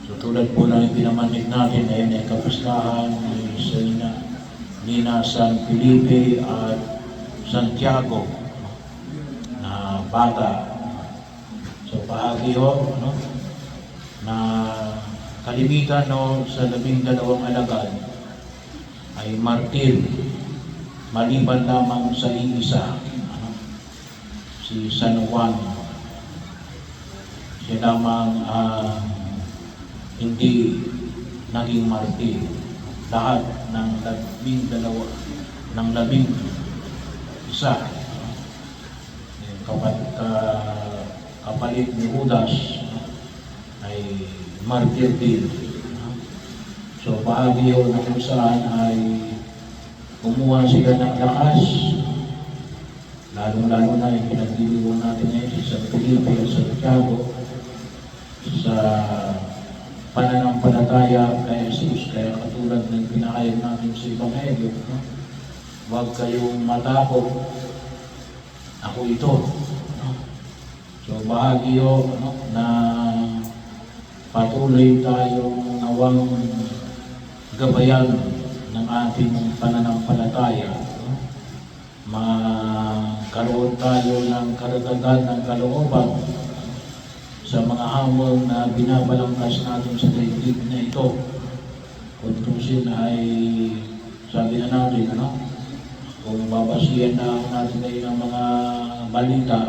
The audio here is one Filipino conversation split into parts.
So tulad po ng pinamanig natin, ngayon ay kapistahan ni na San Felipe at Santiago na bata. So bahagi ho, na kalimitan sa 12 alagad ay martir, maliban lamang sa iisa, si San Juan. Siya lamang hindi naging martir. Lahat ng 12 kapalit ni Judas ay martir din. So bahagi yun na kung saan ay kumuha sila ng lakas, lalo na yung pinagdiliwan natin ngayon sa Felipe at Santiago sa pananampalataya kay Jesus. Kaya katulad ng pinakayag natin sa Ebanghelyo, huwag kayong matakot, ako ito. So bahagi yun na patuloy tayong nawang gabayan ng ating pananampalataya. Magkaroon tayo ng karagdagan ng kalooban sa mga hamon na binabalangkas natin sa daigdig na ito. Kung tusin ay sabi na natin, kung babasihan na natin ngayon ng mga balita,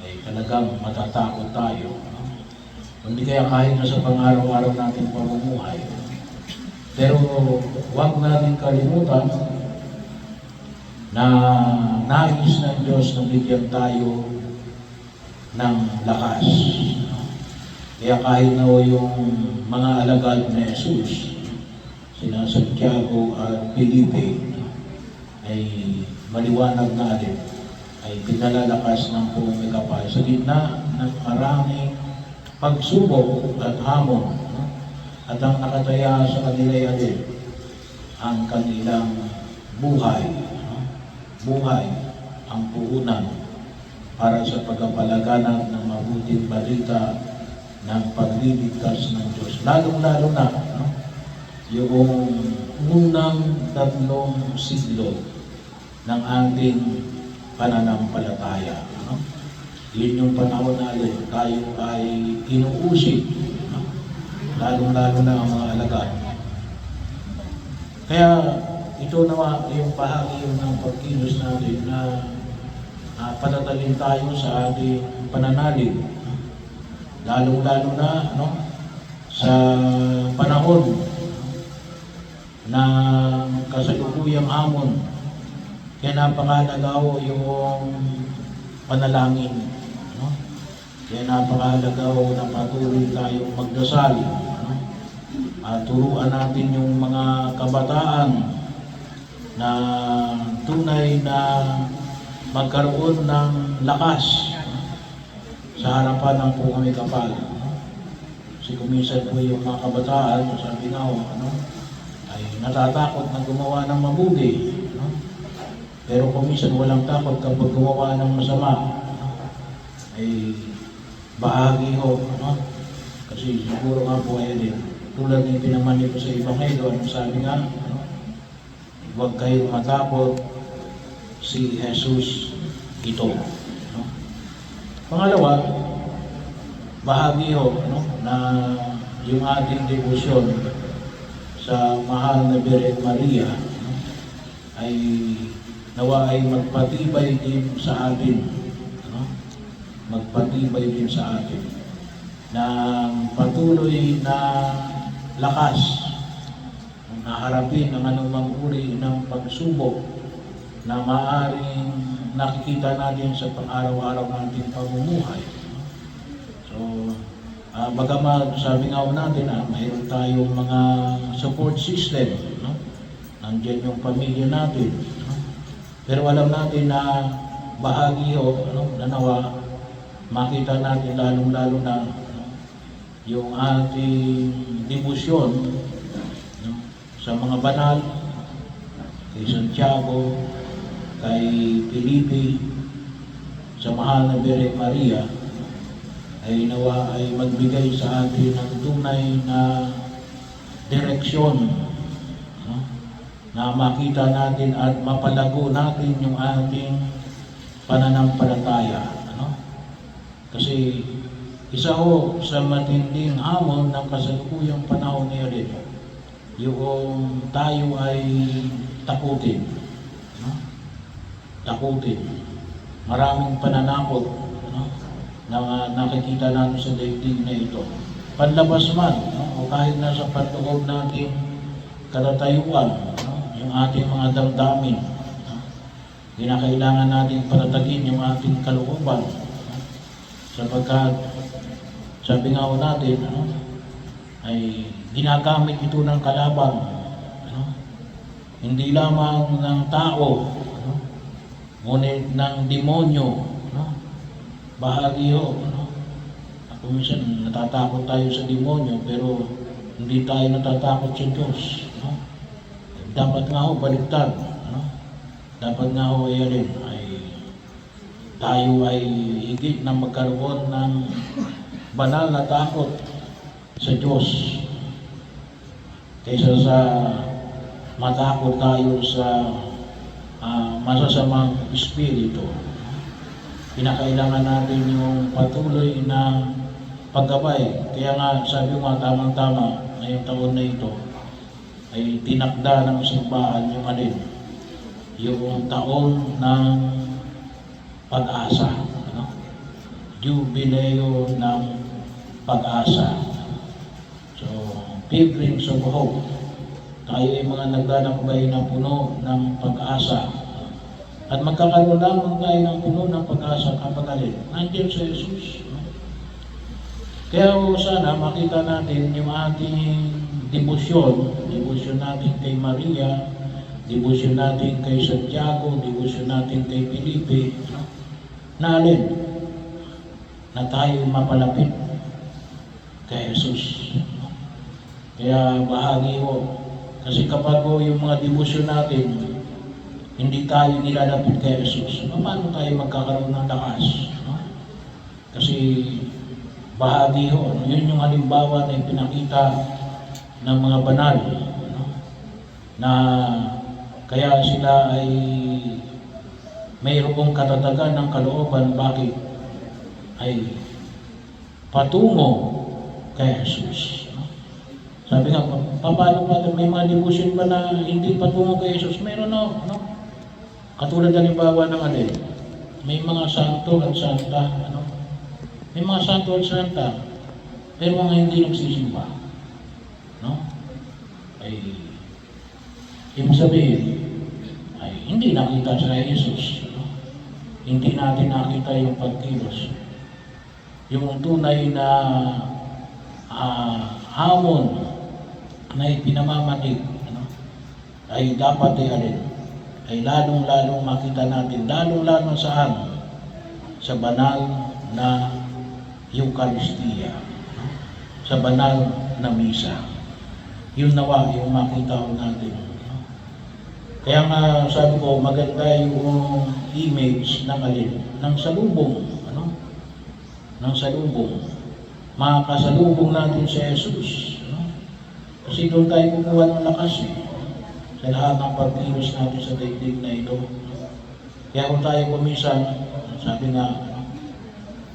ay talagang matatakot tayo. Hindi kaya kahit na sa pang-araw-araw natin pamumuhay. Pero huwag natin kalimutan na nais ng Diyos na bigyan tayo ng lakas. Kaya kahit na yung mga alagad na Jesus, sina Santiago at Felipe, ay maliwanag natin, ay pinalalakas ng buong kapal sa gitna ng maraming pagsubok at hamon, at ang nakataya sa kanila ay ang kanilang buhay ang puhunan para sa pagpapalaganap ng mabuting balita ng pagliligtas ng Diyos. Lalong-lalo na yung unang 3 siglo ng ating pananampalataya. Yun yung panahon na tayo ay inuusig, lalong-lalo na ang mga alagad. Kaya ito naman yung bahagi ng pagkilos natin na patatalin tayo sa ating pananalig, lalong-lalo na sa panahon na kasalukuyang hamon. Kaya napakahalaga yung panalangin. Kaya napakahalaga na patuloy tayong magdasal. Turuan natin yung mga kabataan na tunay na magkaroon ng lakas sa harapan ng Pungay Kapal. Kasi kuminsan po yung mga kabataan, sabi nga ay natatakot na gumawa ng mabuti. Pero kuminsan walang takot kapag gumawa ng masama. Ay bahagi kasi siguro nga po din, tulad ng pinamani ko sa Ebanghelyo, sabi nga, huwag kayong matakot, si Jesus ito. Pangalawa, bahagi na yung ating debosyon sa mahal na Birhen Maria ay nawa ay magpatibay din sa atin. Magpatibay din sa atin ng patuloy na lakas na harapin ang anumang uri ng pagsubok na maaaring nakikita natin sa pang-araw-araw nating pamumuhay. So, bagamat sabi nga natin mayroon tayong mga support system, nandiyan yung pamilya natin, pero alam natin na bahagi na nawa makita natin lalong-lalo na yung ating debosyon sa mga banal, kay Santiago, kay Felipe, sa mahal na Birhen Maria, ay nawa ay magbigay sa atin ng tunay na direksyon, no? Na makita natin at mapalago natin yung ating pananampalataya. Ano? Kasi isa ho sa matinding hamon ng kasalukuyang panahon ngayon, yung tayo ay takutin. No? Takutin. Maraming pananakot, no? Na nakikita natin sa daigdig na ito. Panlabas man, no? O kahit nasa panloob natin katatayuan, no? Yung ating mga damdamin, no? Kinakailangan natin patatagin yung ating kalooban, no? Sapagkat sabi nga ho natin, no? Ay ginagamit ito ng kalaban, no? Hindi lamang ng tao, no? Ngunit ng demonyo, no? Bahagi ho, no? Ako minsan natatakot tayo sa demonyo pero hindi tayo natatakot sa Diyos, no? Dapat nga ho baliktad, no? Dapat nga ho ay tayo ay higit na magkaroon ng banal na takot sa Diyos kaysa sa matakot tayo sa masasamang espiritu. Kinakailangan natin yung patuloy na paggabay. Kaya nga sabi ko nga tamang-tama ngayong taon na ito ay tinakda ng simbahan yung alin, yung taon ng pag-asa, no? Jubileo ng pag-asa. So, Pilgrims of Hope. Tayo ay mga naglalakbay na puno ng pag-asa. At magkakaroon lamang tayo ng puno ng pag-asa kapag alin, nandiyan sa Jesus. No? Kaya sana makita natin yung ating debosyon natin kay Maria, debosyon natin kay Santiago, debosyon natin kay Felipe, no? Na alin, na tayo mapalapit kay Jesus. No? Kaya bahagi ho, kasi kapag yung mga debosyon natin, hindi tayo nilalapit kay Jesus, paano tayo magkakaroon ng lakas? No? Kasi bahagi ho, yun yung halimbawa na ipinakita ng mga banal, no? Na kaya sila ay mayroong katatagan ng kalooban, bakit? Ay patungo kay Jesus. No? Sabi nga, paano may mga devotion ba na hindi patungo kay Jesus? Mayroon no? Katulad halimbawa ng alin, may mga santo at santa, ano? May mga santo at santa, pero mga hindi nagsisimba, no? Ay ibig sabihin ay hindi nakita sa Jesus, no? Hindi natin nakita yung pagkilos, yung tunay na hamon na ipinamamatig, ano? Ay dapat ay alin, ay lalong-lalong makita natin, lalong-lalong saan? Sa banal na Eucharistia, no? Sa banal na misa. Yun nawa yung makita ko natin. No? Kaya nga sabi ko, maganda yung image ng alin, ng salubong, ano? Ng salubong. Makasalubong natin si Jesus, no? Kasi doon tayo kukuha ng lakas, sa lahat ng pagkilos natin sa daigdig na ito. Kaya kung tayo kumisan, sabi nga,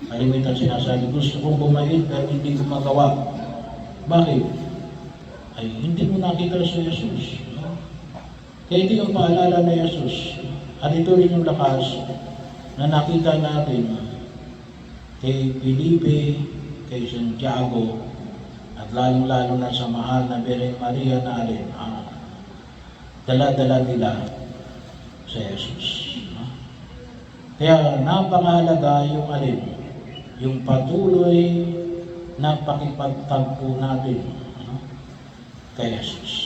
kalimitan sinasabi, gusto kong bumayin pero hindi ko magawa. Bakit? Ay hindi mo nakita sa Jesus. Kaya ito yung paalala na Jesus. At ito rin yung lakas na nakita natin kay Felipe, kay Santiago, at lalong-lalo na sa mahal na Birhen Maria na alin, dala-dala nila sa Jesus. No? Kaya napakahalaga yung alin, yung patuloy na pakipagtagpo natin, no? Kay Jesus.